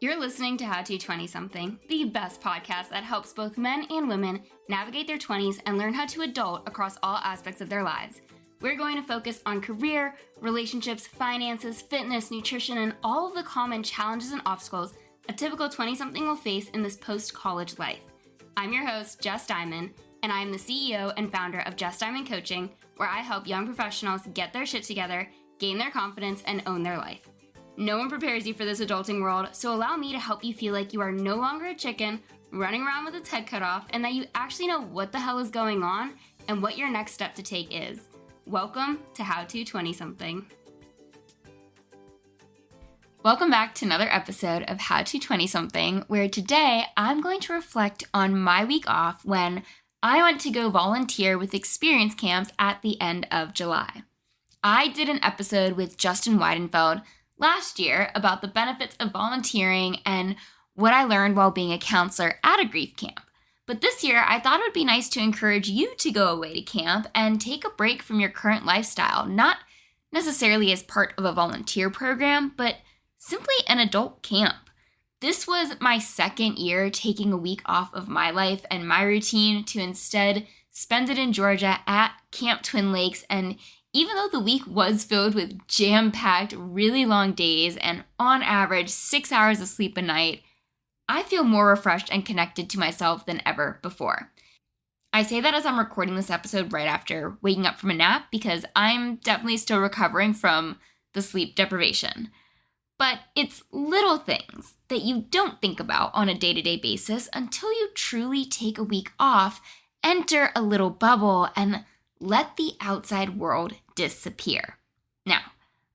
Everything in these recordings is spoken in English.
You're listening to How to 20-something, the best podcast that helps both men and women navigate their 20s and learn how to adult across all aspects of their lives. We're going to focus on career, relationships, finances, fitness, nutrition, and all of the common challenges and obstacles a typical 20-something will face in this post-college life. I'm your host, Jess Diamond, and I am the CEO and founder of Jess Diamond Coaching, where I help young professionals get their shit together, gain their confidence, and own their life. No one prepares you for this adulting world, so allow me to help you feel like you are no longer a chicken running around with its head cut off, and that you actually know what the hell is going on and what your next step to take is. Welcome to How to 20-something. Welcome back to another episode of How to 20-something, where today I'm going to reflect on my week off when I went to go volunteer with experience camps at the end of July. I did an episode with Justin Weidenfeld last year about the benefits of volunteering and what I learned while being a counselor at a grief camp. But this year, I thought it would be nice to encourage you to go away to camp and take a break from your current lifestyle, not necessarily as part of a volunteer program, but simply an adult camp. This was my second year taking a week off of my life and my routine to instead spend it in Georgia at Camp Twin Lakes. And even though the week was filled with jam-packed, really long days and on average 6 hours of sleep a night, I feel more refreshed and connected to myself than ever before. I say that as I'm recording this episode right after waking up from a nap because I'm definitely still recovering from the sleep deprivation. But it's little things that you don't think about on a day-to-day basis until you truly take a week off, enter a little bubble, and let the outside world disappear. Now,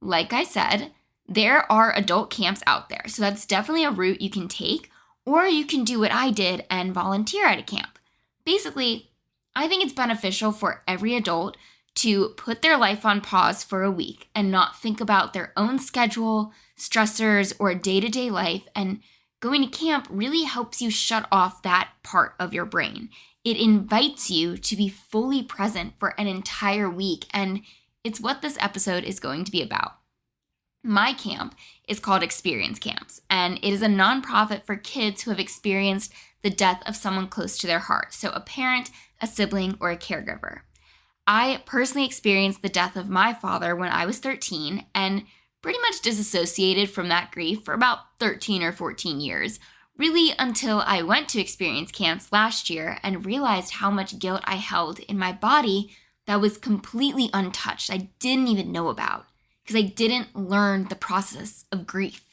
like I said, there are adult camps out there, so that's definitely a route you can take, or you can do what I did and volunteer at a camp. Basically, I think it's beneficial for every adult to put their life on pause for a week and not think about their own schedule, stressors, or day-to-day life, and going to camp really helps you shut off that part of your brain. It invites you to be fully present for an entire week, and it's what this episode is going to be about. My camp is called Experience Camps, and it is a nonprofit for kids who have experienced the death of someone close to their heart, so a parent, a sibling, or a caregiver. I personally experienced the death of my father when I was 13 and pretty much disassociated from that grief for about 13 or 14 years. Really until I went to experience camps last year and realized how much guilt I held in my body that was completely untouched. I didn't even know about because I didn't learn the process of grief.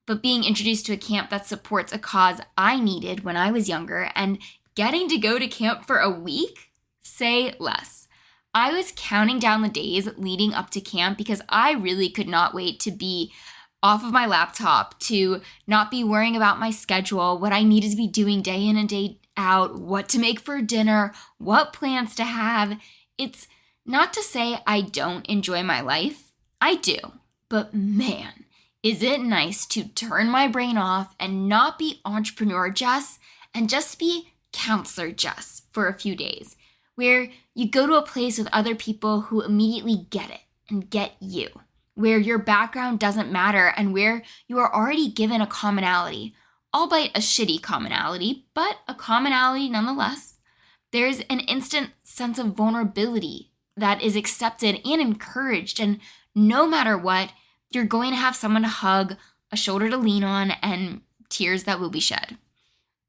But being introduced to a camp that supports a cause I needed when I was younger and getting to go to camp for a week, say less. I was counting down the days leading up to camp because I really could not wait to be off of my laptop, to not be worrying about my schedule, what I needed to be doing day in and day out, what to make for dinner, what plans to have. It's not to say I don't enjoy my life. I do. But man, is it nice to turn my brain off and not be entrepreneur Jess and just be counselor Jess for a few days, where you go to a place with other people who immediately get it and get you, where your background doesn't matter and where you are already given a commonality, albeit a shitty commonality, but a commonality nonetheless. There's an instant sense of vulnerability that is accepted and encouraged, and no matter what, you're going to have someone to hug, a shoulder to lean on, and tears that will be shed.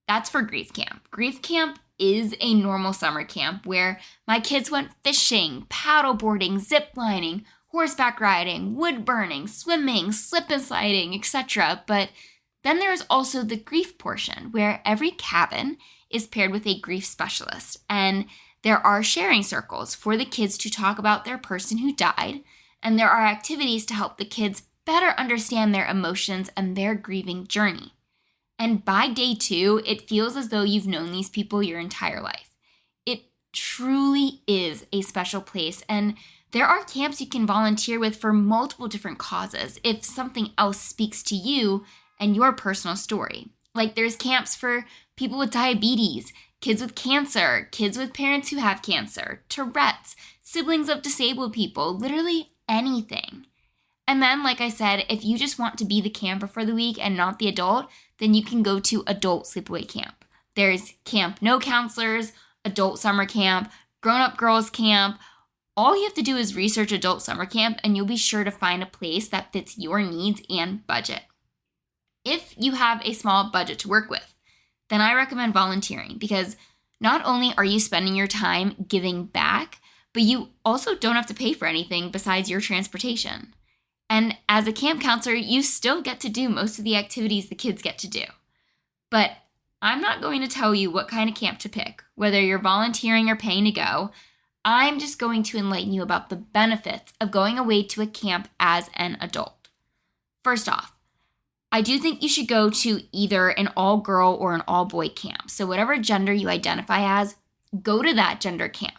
That's for grief camp. Grief camp is a normal summer camp where my kids went fishing, paddleboarding, ziplining, horseback riding, wood burning, swimming, slip and sliding, etc. But then there's also the grief portion where every cabin is paired with a grief specialist, and there are sharing circles for the kids to talk about their person who died, and there are activities to help the kids better understand their emotions and their grieving journey. And by day 2, it feels as though you've known these people your entire life. It truly is a special place, and there are camps you can volunteer with for multiple different causes if something else speaks to you and your personal story. Like there's camps for people with diabetes, kids with cancer, kids with parents who have cancer, Tourette's, siblings of disabled people, literally anything. And then, like I said, if you just want to be the camper for the week and not the adult, then you can go to adult sleepaway camp. There's camp no counselors, adult summer camp, grown-up girls camp. All you have to do is research adult summer camp and you'll be sure to find a place that fits your needs and budget. If you have a small budget to work with, then I recommend volunteering because not only are you spending your time giving back, but you also don't have to pay for anything besides your transportation. And as a camp counselor, you still get to do most of the activities the kids get to do. But I'm not going to tell you what kind of camp to pick, whether you're volunteering or paying to go. I'm just going to enlighten you about the benefits of going away to a camp as an adult. First off, I do think you should go to either an all-girl or an all-boy camp. So whatever gender you identify as, go to that gender camp.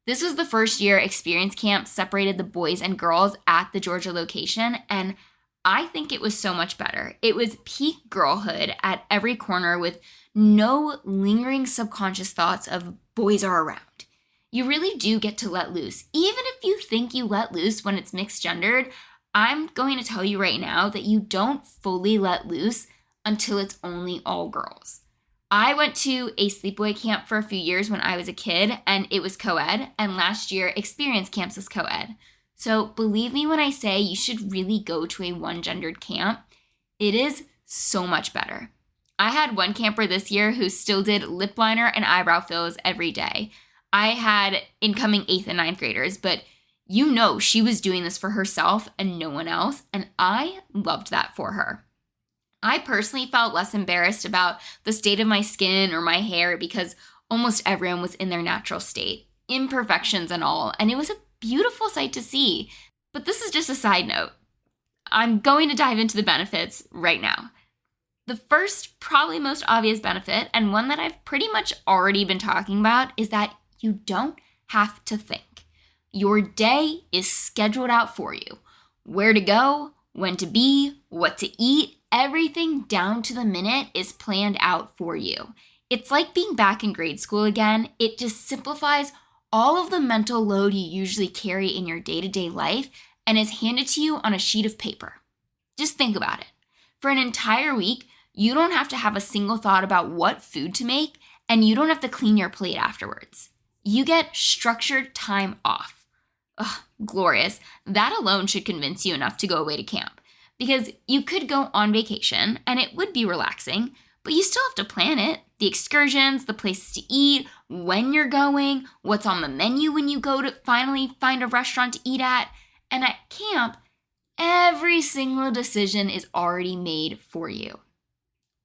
This was the first year experience camp separated the boys and girls at the Georgia location, and I think it was so much better. It was peak girlhood at every corner with no lingering subconscious thoughts of boys are around. You really do get to let loose. Even if you think you let loose when it's mixed gendered, I'm going to tell you right now that you don't fully let loose until it's only all girls. I went to a sleepaway camp for a few years when I was a kid, and it was co-ed, and last year experience camps was co-ed. So believe me when I say you should really go to a one-gendered camp. It is so much better. I had one camper this year who still did lip liner and eyebrow fills every day. I had incoming 8th and 9th graders, but you know she was doing this for herself and no one else, and I loved that for her. I personally felt less embarrassed about the state of my skin or my hair because almost everyone was in their natural state, imperfections and all, and it was a beautiful sight to see. But this is just a side note. I'm going to dive into the benefits right now. The first, probably most obvious benefit, and one that I've pretty much already been talking about, is that you don't have to think. Your day is scheduled out for you. Where to go, when to be, what to eat, everything down to the minute is planned out for you. It's like being back in grade school again. It just simplifies all of the mental load you usually carry in your day-to-day life and is handed to you on a sheet of paper. Just think about it. For an entire week, you don't have to have a single thought about what food to make, and you don't have to clean your plate afterwards. You get structured time off. Ugh, glorious. That alone should convince you enough to go away to camp. Because you could go on vacation, and it would be relaxing, but you still have to plan it. The excursions, the places to eat, when you're going, what's on the menu when you go to finally find a restaurant to eat at. And at camp, every single decision is already made for you.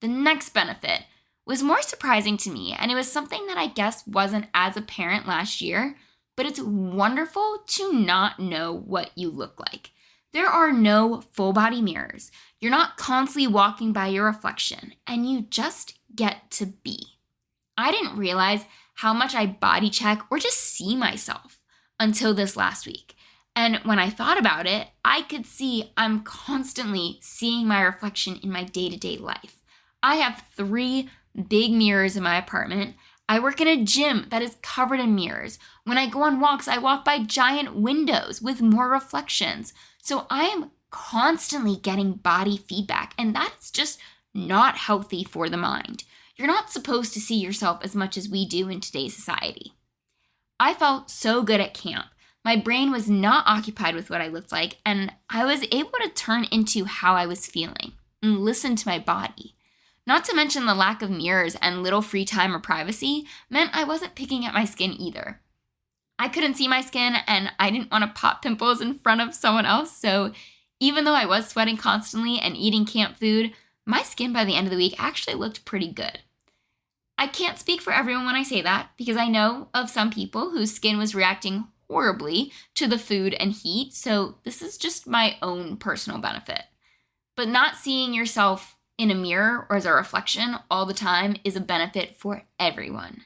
The next benefit was more surprising to me, and it was something that I guess wasn't as apparent last year, but it's wonderful to not know what you look like. There are no full body mirrors. You're not constantly walking by your reflection, and you just get to be. I didn't realize how much I body check or just see myself until this last week. And when I thought about it, I could see I'm constantly seeing my reflection in my day-to-day life. I have 3 big mirrors in my apartment. I work in a gym that is covered in mirrors. When I go on walks, I walk by giant windows with more reflections. So I am constantly getting body feedback, and that's just not healthy for the mind. You're not supposed to see yourself as much as we do in today's society. I felt so good at camp. My brain was not occupied with what I looked like, and I was able to turn into how I was feeling and listen to my body. Not to mention the lack of mirrors and little free time or privacy meant I wasn't picking at my skin either. I couldn't see my skin, and I didn't want to pop pimples in front of someone else, so even though I was sweating constantly and eating camp food, my skin by the end of the week actually looked pretty good. I can't speak for everyone when I say that, because I know of some people whose skin was reacting horribly to the food and heat, so this is just my own personal benefit. But not seeing yourself in a mirror or as a reflection all the time is a benefit for everyone.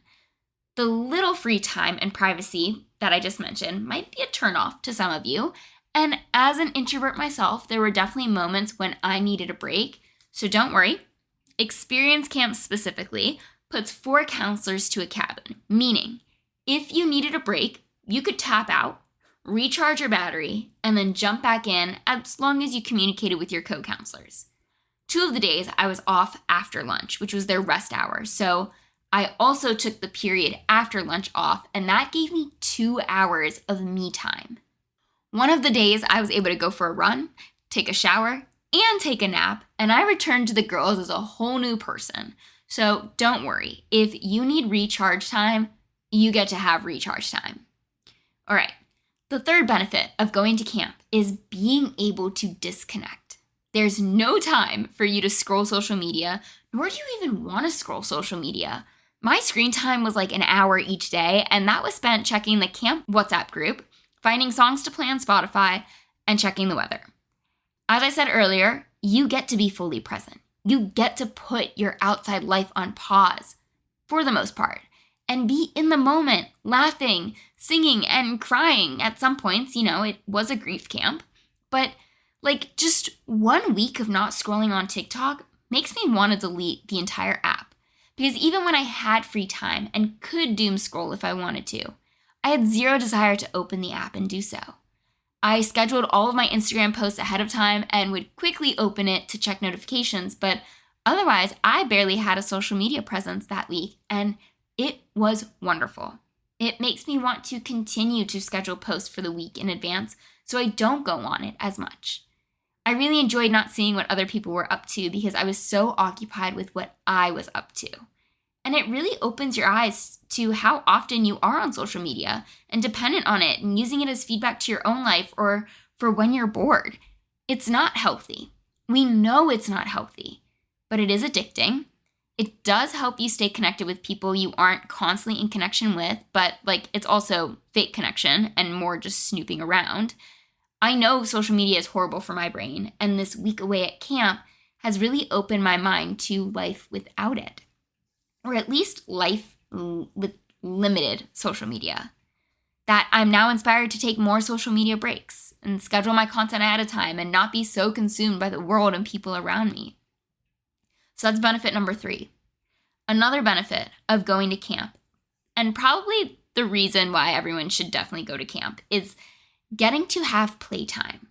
The little free time and privacy that I just mentioned might be a turnoff to some of you, and as an introvert myself, there were definitely moments when I needed a break, so don't worry. Experience Camp specifically puts 4 counselors to a cabin, meaning if you needed a break, you could tap out, recharge your battery, and then jump back in as long as you communicated with your co-counselors. 2 of the days I was off after lunch, which was their rest hour. So I also took the period after lunch off, and that gave me 2 hours of me time. One of the days I was able to go for a run, take a shower, and take a nap, and I returned to the girls as a whole new person. So don't worry, if you need recharge time, you get to have recharge time. All right, the third benefit of going to camp is being able to disconnect. There's no time for you to scroll social media, nor do you even want to scroll social media. My screen time was like an hour each day, and that was spent checking the camp WhatsApp group, finding songs to play on Spotify, and checking the weather. As I said earlier, you get to be fully present. You get to put your outside life on pause, for the most part, and be in the moment, laughing, singing, and crying at some points. It was a grief camp, but just 1 week of not scrolling on TikTok makes me want to delete the entire app. Because even when I had free time and could doom scroll if I wanted to, I had zero desire to open the app and do so. I scheduled all of my Instagram posts ahead of time and would quickly open it to check notifications, but otherwise I barely had a social media presence that week, and it was wonderful. It makes me want to continue to schedule posts for the week in advance so I don't go on it as much. I really enjoyed not seeing what other people were up to because I was so occupied with what I was up to. And it really opens your eyes to how often you are on social media and dependent on it and using it as feedback to your own life or for when you're bored. It's not healthy. We know it's not healthy, but it is addicting. It does help you stay connected with people you aren't constantly in connection with, but it's also fake connection and more just snooping around. I know social media is horrible for my brain, and this week away at camp has really opened my mind to life without it. Or at least life with limited social media. That I'm now inspired to take more social media breaks and schedule my content ahead of time and not be so consumed by the world and people around me. So that's benefit number 3. Another benefit of going to camp, and probably the reason why everyone should definitely go to camp, is getting to have playtime.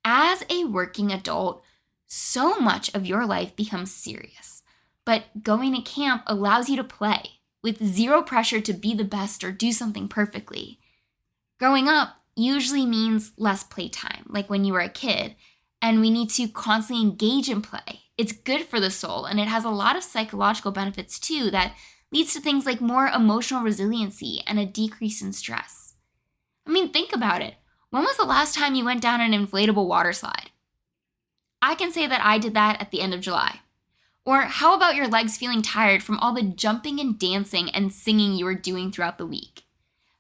As a working adult, so much of your life becomes serious. But going to camp allows you to play with zero pressure to be the best or do something perfectly. Growing up usually means less playtime, like when you were a kid, and we need to constantly engage in play. It's good for the soul, and it has a lot of psychological benefits too that leads to things like more emotional resiliency and a decrease in stress. Think about it. When was the last time you went down an inflatable water slide? I can say that I did that at the end of July. Or how about your legs feeling tired from all the jumping and dancing and singing you were doing throughout the week?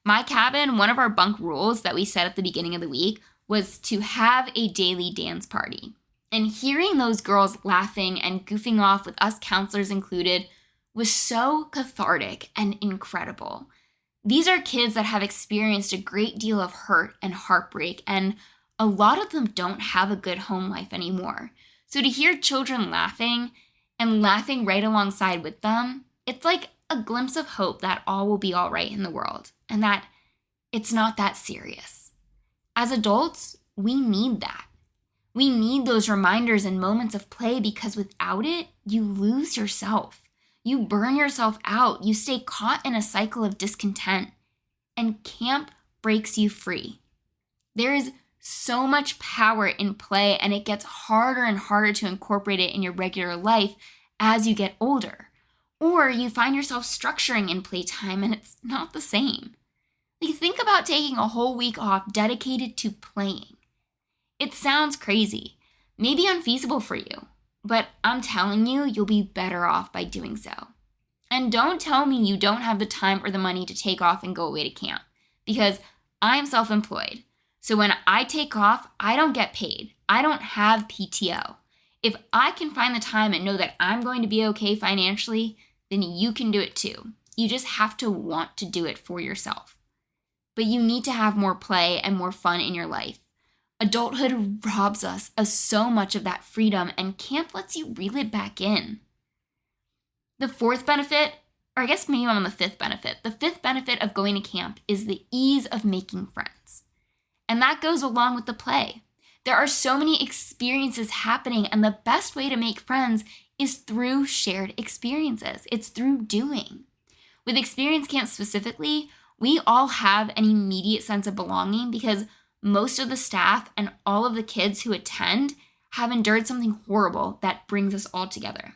My cabin, one of our bunk rules that we set at the beginning of the week was to have a daily dance party. And hearing those girls laughing and goofing off with us counselors included was so cathartic and incredible. These are kids that have experienced a great deal of hurt and heartbreak, and a lot of them don't have a good home life anymore. So to hear children laughing and laughing right alongside with them, it's like a glimpse of hope that all will be all right in the world and that it's not that serious. As adults, we need that. We need those reminders and moments of play because without it, you lose yourself. You burn yourself out. You stay caught in a cycle of discontent. And camp breaks you free. There is so much power in play, and it gets harder and harder to incorporate it in your regular life as you get older. Or you find yourself structuring in playtime and it's not the same. Think about taking a whole week off dedicated to playing. It sounds crazy, maybe unfeasible for you, but I'm telling you, you'll be better off by doing so. And don't tell me you don't have the time or the money to take off and go away to camp, because I'm self-employed. So when I take off, I don't get paid. I don't have PTO. If I can find the time and know that I'm going to be okay financially, then you can do it too. You just have to want to do it for yourself. But you need to have more play and more fun in your life. Adulthood robs us of so much of that freedom, and camp lets you reel it back in. The fourth benefit, or I guess maybe I'm on the fifth benefit. The fifth benefit of going to camp is the ease of making friends. And that goes along with the play. There are so many experiences happening, and the best way to make friends is through shared experiences. It's through doing. With experience camps specifically, we all have an immediate sense of belonging because most of the staff and all of the kids who attend have endured something horrible that brings us all together.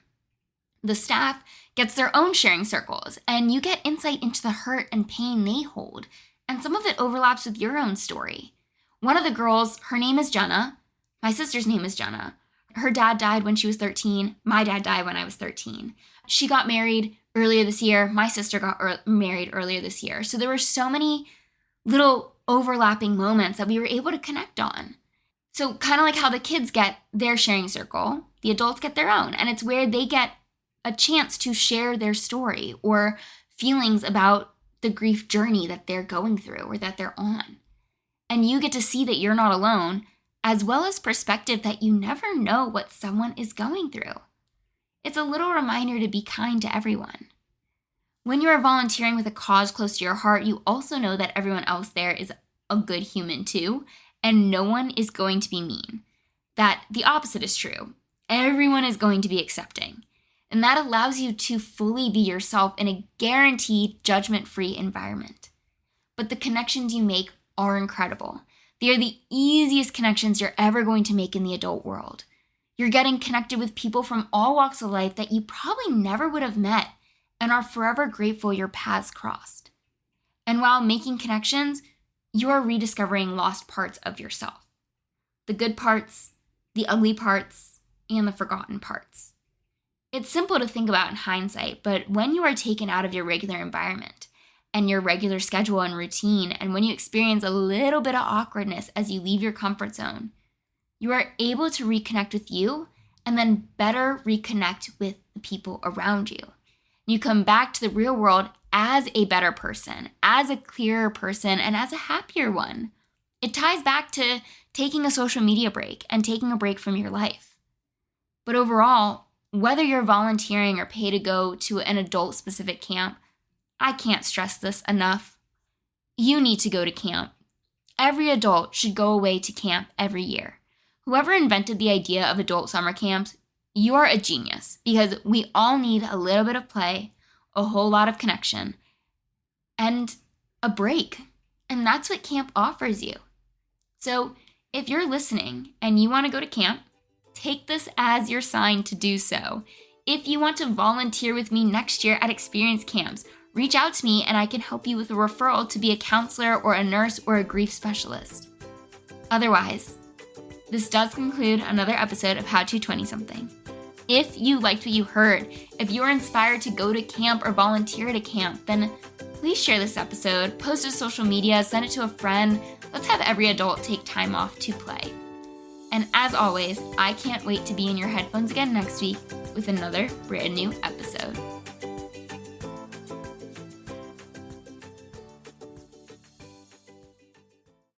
The staff gets their own sharing circles, and you get insight into the hurt and pain they hold, and some of it overlaps with your own story. One of the girls, her name is Jenna. My sister's name is Jenna. Her dad died when she was 13. My dad died when I was 13. She got married earlier this year. My sister got married earlier this year. So there were so many little overlapping moments that we were able to connect on. So kind of like how the kids get their sharing circle, the adults get their own. And it's where they get a chance to share their story or feelings about the grief journey that they're going through or that they're on. And you get to see that you're not alone, as well as perspective that you never know what someone is going through. It's a little reminder to be kind to everyone. When you are volunteering with a cause close to your heart, you also know that everyone else there is a good human too, and no one is going to be mean. That the opposite is true. Everyone is going to be accepting. And that allows you to fully be yourself in a guaranteed judgment-free environment. But the connections you make are incredible. They are the easiest connections you're ever going to make in the adult world. You're getting connected with people from all walks of life that you probably never would have met and are forever grateful your paths crossed. And while making connections, you are rediscovering lost parts of yourself. The good parts, the ugly parts, and the forgotten parts. It's simple to think about in hindsight, but when you are taken out of your regular environment and your regular schedule and routine, and when you experience a little bit of awkwardness as you leave your comfort zone, you are able to reconnect with you and then better reconnect with the people around you. You come back to the real world as a better person, as a clearer person, and as a happier one. It ties back to taking a social media break and taking a break from your life. But overall, whether you're volunteering or pay to go to an adult-specific camp, I can't stress this enough. You need to go to camp. Every adult should go away to camp every year. Whoever invented the idea of adult summer camps, you are a genius because we all need a little bit of play, a whole lot of connection, and a break. And that's what camp offers you. So if you're listening and you want to go to camp, take this as your sign to do so. If you want to volunteer with me next year at experience camps, reach out to me and I can help you with a referral to be a counselor or a nurse or a grief specialist. Otherwise, this does conclude another episode of How to 20-something. If you liked what you heard, if you are inspired to go to camp or volunteer at a camp, then please share this episode, post it to social media, send it to a friend. Let's have every adult take time off to play. And as always, I can't wait to be in your headphones again next week with another brand new episode.